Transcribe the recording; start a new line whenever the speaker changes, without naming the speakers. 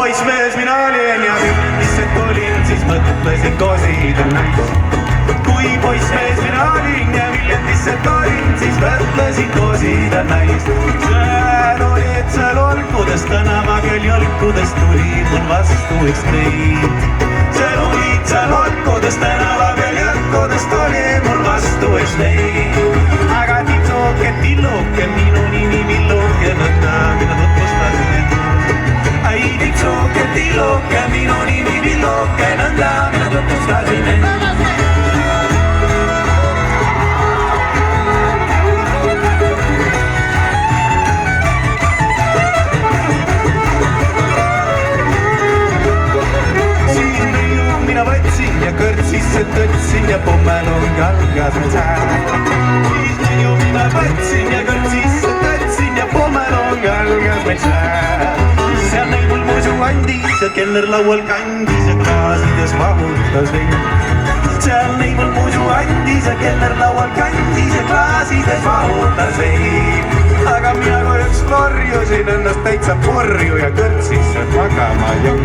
poissmees mina olin ja lihtsalt olin, siis mõtlesin kosida näis. Kui poissmees mina olin ja lihtsalt olin, siis mõtlesin kosida näis. Seal olid seal olkudes tänava küll jalkudes tuli mul vastu üks kleit. Seal olid seal olkudes tänava küll jalkudes tuli mul vastu üks kleit. Aga tilluke, minu nimi Villuke, nõnda mina tutvustasin end. Ai tipsuke, tilluke, minu nimi Villuke, nõnda mina tutvustasin end. Siin rõiu mina võtsin ja kõrtsisse tõtsin ja pommelung algas meil sääl. Mina võtsin ja kõrtsisse tõtsin ja pommelung algas meil sääl. Seal näi mul muidu andis ja keller laual kandis ja klaasides vahutas vein. Seal näi mul muidu andis ja keller laual kandis ja klaasides vahutas vein. Aga mina korraks lorjusin ennast täitsa purju ja kõrtsisse magama jõin.